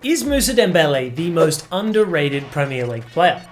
Is Mousa Dembele the most underrated Premier League player?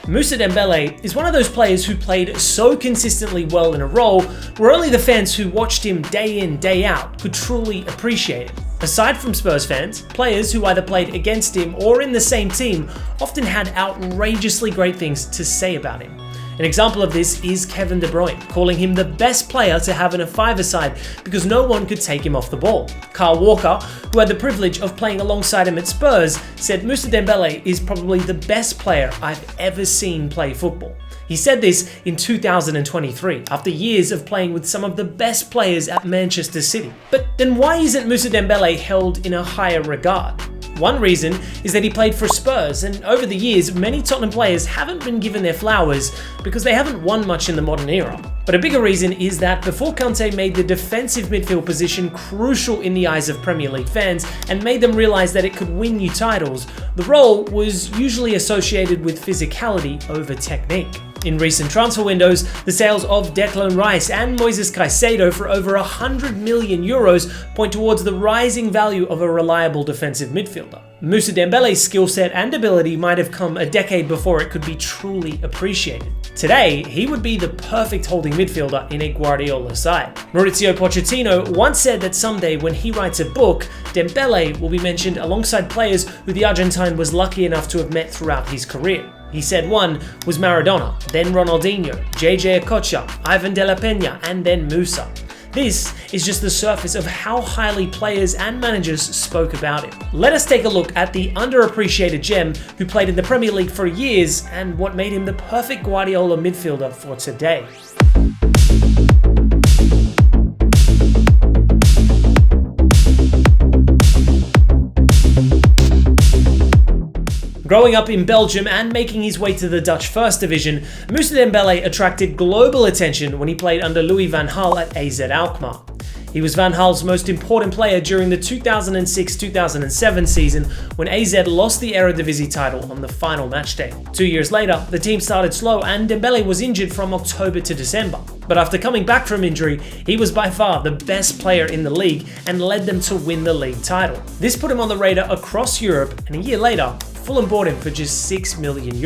Mousa Dembele is one of those players who played so consistently well in a role where only the fans who watched him day in, day out could truly appreciate it. Aside from Spurs fans, players who either played against him or in the same team often had outrageously great things to say about him. An example of this is Kevin De Bruyne, calling him the best player to have in a five-a-side because no one could take him off the ball. Kyle Walker, who had the privilege of playing alongside him at Spurs, said Mousa Dembele is probably the best player I've ever seen play football. He said this in 2023, after years of playing with some of the best players at Manchester City. But then why isn't Mousa Dembele held in a higher regard? One reason is that he played for Spurs, and over the years, many Tottenham players haven't been given their flowers because they haven't won much in the modern era. But a bigger reason is that before Conte made the defensive midfield position crucial in the eyes of Premier League fans and made them realise that it could win you titles, the role was usually associated with physicality over technique. In recent transfer windows, the sales of Declan Rice and Moises Caicedo for over €100 million point towards the rising value of a reliable defensive midfielder. Mousa Dembele's skill set and ability might have come a decade before it could be truly appreciated. Today, he would be the perfect holding midfielder in a Guardiola side. Maurizio Pochettino once said that someday when he writes a book, Dembele will be mentioned alongside players who the Argentine was lucky enough to have met throughout his career. He said one was Maradona, then Ronaldinho, JJ Okocha, Ivan de la Peña, and then Mousa. This is just the surface of how highly players and managers spoke about him. Let us take a look at the underappreciated gem who played in the Premier League for years and what made him the perfect Guardiola midfielder for today. Growing up in Belgium and making his way to the Dutch First Division, Mousa Dembele attracted global attention when he played under Louis van Gaal at AZ Alkmaar. He was Van Gaal's most important player during the 2006-2007 season when AZ lost the Eredivisie title on the final match day. 2 years later, the team started slow and Dembele was injured from October to December. But after coming back from injury, he was by far the best player in the league and led them to win the league title. This put him on the radar across Europe, and a year later, Fulham bought him for just €6 million.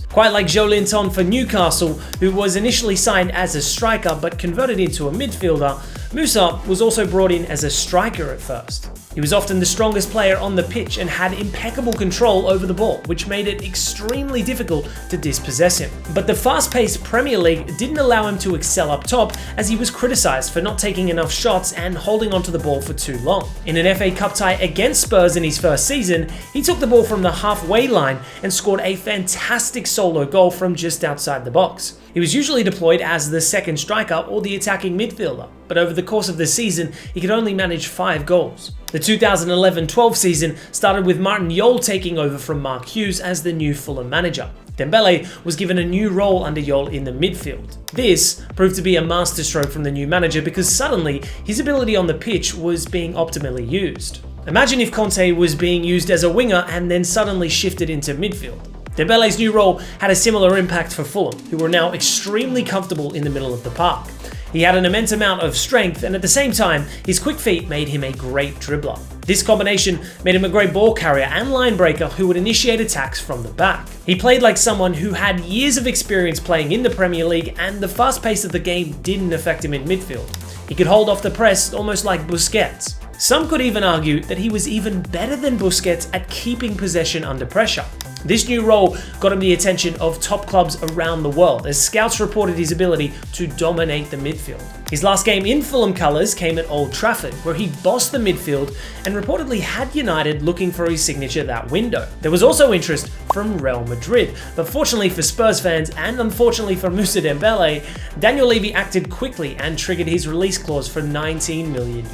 Quite like Joelinton for Newcastle, who was initially signed as a striker but converted into a midfielder, Mousa was also brought in as a striker at first. He was often the strongest player on the pitch and had impeccable control over the ball, which made it extremely difficult to dispossess him. But the fast-paced Premier League didn't allow him to excel up top, as he was criticised for not taking enough shots and holding onto the ball for too long. In an FA Cup tie against Spurs in his first season, he took the ball from the halfway line and scored a fantastic solo goal from just outside the box. He was usually deployed as the second striker or the attacking midfielder, but over the course of the season, he could only manage 5 goals. The 2011-12 season started with Martin Jol taking over from Mark Hughes as the new Fulham manager. Dembele was given a new role under Jol in the midfield. This proved to be a masterstroke from the new manager because suddenly his ability on the pitch was being optimally used. Imagine if Conte was being used as a winger and then suddenly shifted into midfield. Dembele's new role had a similar impact for Fulham, who were now extremely comfortable in the middle of the park. He had an immense amount of strength, and at the same time, his quick feet made him a great dribbler. This combination made him a great ball carrier and line breaker who would initiate attacks from the back. He played like someone who had years of experience playing in the Premier League, and the fast pace of the game didn't affect him in midfield. He could hold off the press almost like Busquets. Some could even argue that he was even better than Busquets at keeping possession under pressure. This new role got him the attention of top clubs around the world, as scouts reported his ability to dominate the midfield. His last game in Fulham colours came at Old Trafford, where he bossed the midfield and reportedly had United looking for his signature that window. There was also interest from Real Madrid, but fortunately for Spurs fans and unfortunately for Mousa Dembele, Daniel Levy acted quickly and triggered his release clause for €19 million,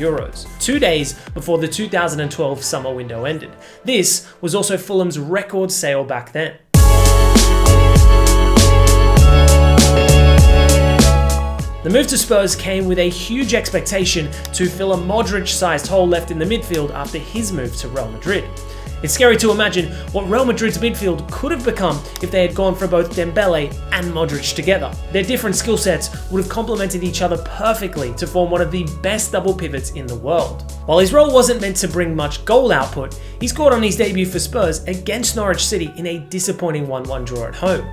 2 days before the 2012 summer window ended. This was also Fulham's record sale back then. The move to Spurs came with a huge expectation to fill a Modric-sized hole left in the midfield after his move to Real Madrid. It's scary to imagine what Real Madrid's midfield could have become if they had gone for both Dembele and Modric together. Their different skill sets would have complemented each other perfectly to form one of the best double pivots in the world. While his role wasn't meant to bring much goal output, he scored on his debut for Spurs against Norwich City in a disappointing 1-1 draw at home.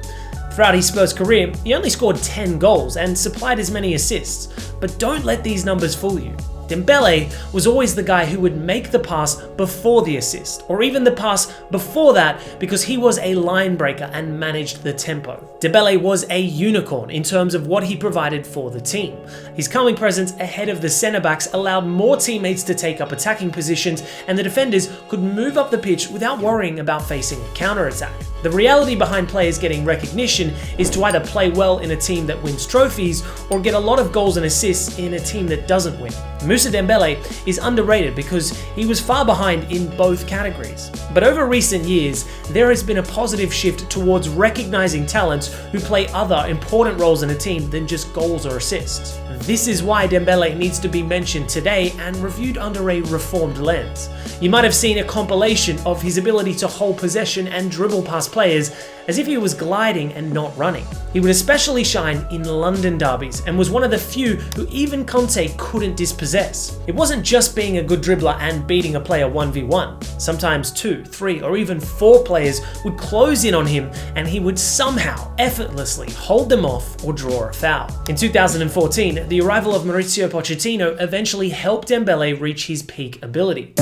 Throughout his Spurs career, he only scored 10 goals and supplied as many assists, but don't let these numbers fool you. Dembele was always the guy who would make the pass before the assist, or even the pass before that, because he was a line breaker and managed the tempo. Dembele was a unicorn in terms of what he provided for the team. His calming presence ahead of the centre-backs allowed more teammates to take up attacking positions, and the defenders could move up the pitch without worrying about facing a counter-attack. The reality behind players getting recognition is to either play well in a team that wins trophies or get a lot of goals and assists in a team that doesn't win. Mousa Dembele is underrated because he was far behind in both categories. But over recent years, there has been a positive shift towards recognizing talents who play other important roles in a team than just goals or assists. This is why Dembele needs to be mentioned today and reviewed under a reformed lens. You might have seen a compilation of his ability to hold possession and dribble past players as if he was gliding and not running. He would especially shine in London derbies and was one of the few who even Conte couldn't dispossess. It wasn't just being a good dribbler and beating a player 1v1. Sometimes 2, 3, or even 4 players would close in on him and he would somehow effortlessly hold them off or draw a foul. In 2014, the arrival of Maurizio Pochettino eventually helped Dembele reach his peak ability.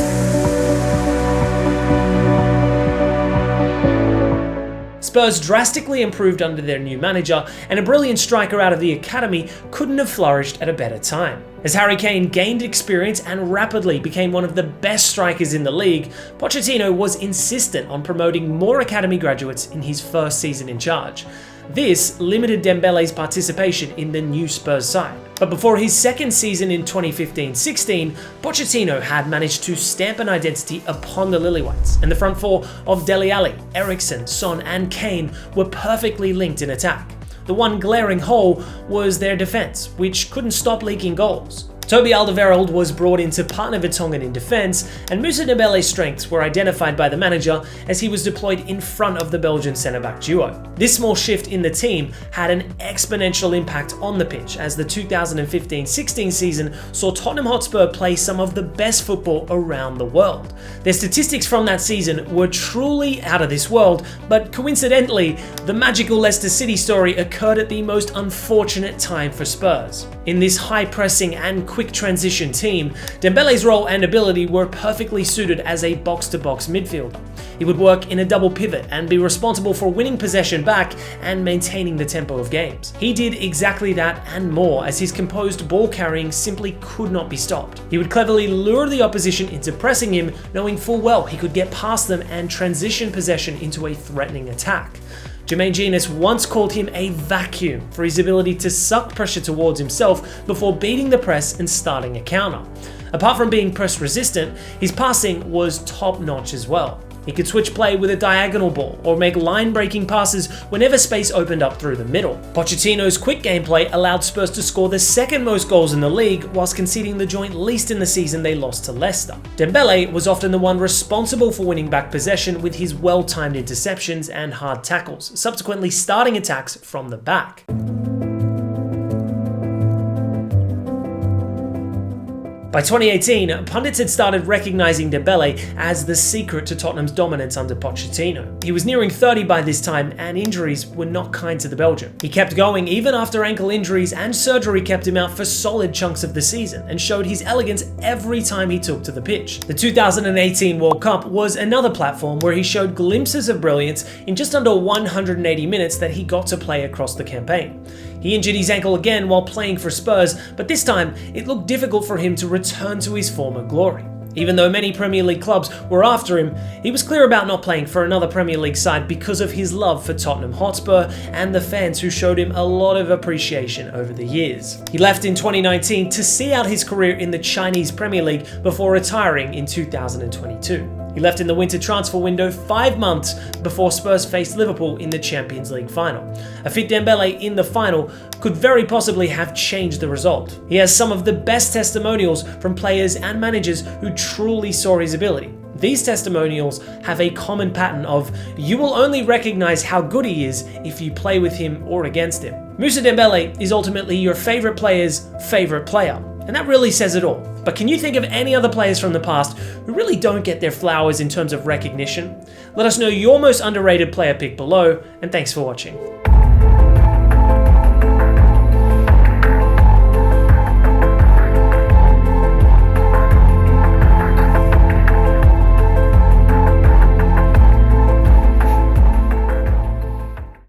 Spurs drastically improved under their new manager, and a brilliant striker out of the academy couldn't have flourished at a better time. As Harry Kane gained experience and rapidly became one of the best strikers in the league, Pochettino was insistent on promoting more academy graduates in his first season in charge. This limited Dembele's participation in the new Spurs side. But before his second season in 2015-16, Pochettino had managed to stamp an identity upon the Lilywhites, and the front four of Dele Alli, Eriksen, Son and Kane were perfectly linked in attack. The one glaring hole was their defense, which couldn't stop leaking goals. Toby Alderweireld was brought in to partner Vertonghen in defense, and Mousa Dembele's strengths were identified by the manager as he was deployed in front of the Belgian centre-back duo. This small shift in the team had an exponential impact on the pitch, as the 2015-16 season saw Tottenham Hotspur play some of the best football around the world. Their statistics from that season were truly out of this world, but coincidentally, the magical Leicester City story occurred at the most unfortunate time for Spurs. In this high-pressing and quick transition team, Dembele's role and ability were perfectly suited as a box-to-box midfielder. He would work in a double pivot and be responsible for winning possession back and maintaining the tempo of games. He did exactly that and more, as his composed ball carrying simply could not be stopped. He would cleverly lure the opposition into pressing him, knowing full well he could get past them and transition possession into a threatening attack. Jermaine Genius once called him a vacuum for his ability to suck pressure towards himself before beating the press and starting a counter. Apart from being press resistant, his passing was top notch as well. He could switch play with a diagonal ball or make line-breaking passes whenever space opened up through the middle. Pochettino's quick gameplay allowed Spurs to score the second most goals in the league, whilst conceding the joint least in the season they lost to Leicester. Dembele was often the one responsible for winning back possession with his well-timed interceptions and hard tackles, subsequently starting attacks from the back. By 2018, pundits had started recognizing Dembele as the secret to Tottenham's dominance under Pochettino. He was nearing 30 by this time, and injuries were not kind to the Belgian. He kept going even after ankle injuries, and surgery kept him out for solid chunks of the season, and showed his elegance every time he took to the pitch. The 2018 World Cup was another platform where he showed glimpses of brilliance in just under 180 minutes that he got to play across the campaign. He injured his ankle again while playing for Spurs, but this time it looked difficult for him to return to his former glory. Even though many Premier League clubs were after him, he was clear about not playing for another Premier League side because of his love for Tottenham Hotspur and the fans who showed him a lot of appreciation over the years. He left in 2019 to see out his career in the Chinese Premier League before retiring in 2022. He left in the winter transfer window 5 months before Spurs faced Liverpool in the Champions League final. A fit Dembele in the final could very possibly have changed the result. He has some of the best testimonials from players and managers who truly saw his ability. These testimonials have a common pattern of you will only recognize how good he is if you play with him or against him. Mousa Dembele is ultimately your favorite player's favorite player, and that really says it all. But can you think of any other players from the past who really don't get their flowers in terms of recognition? Let us know your most underrated player pick below, and thanks for watching.